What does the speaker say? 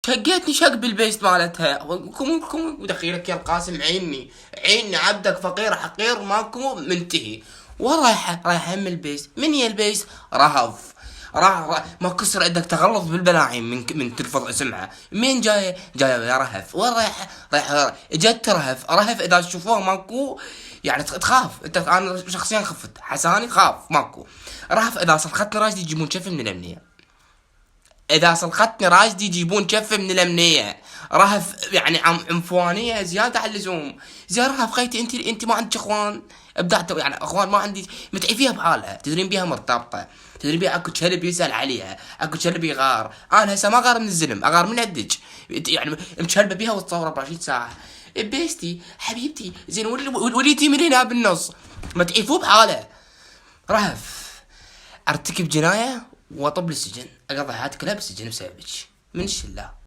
شقيتني شق بالبيست مالتها. كم ودخيلك يا القاسم، عيني عبدك فقير حقير ماكو منتهي. رايح ام البيست. من هي البيست؟ رهف. ما كسر عندك تغلط بالبلاعين من تلفظ اسمها. مين جايه يا رهف؟ وين رايح جت رهف اذا تشوفوها ماكو يعني تخاف انت. انا شخصيا خفت حساني خاف ماكو. رهف اذا صرختني راشدي يجيبون شف من الامنيه. رهف يعني عنفوانيه زياده عن اللزوم. زي رهف خيتي، انت ما عندك اخوان؟ ابدعت يعني اخوان ما عندي. متعفيها بحالها، تدرين بيها مرتبطه، تدرين بيها اكو كلب يسال عليها، اكو كلب يغار. انا هسه ما غار من الزلم، اغار من عندك يعني. مكلبه بيها وتصور 24 ساعه. بيستي حبيبتي زين وليتي من هنا بالنص. متعفو بحاله. رهف ارتكب جنايه واطب للسجن، اقضي حياتي كلها بالسجن بسببك من الشله.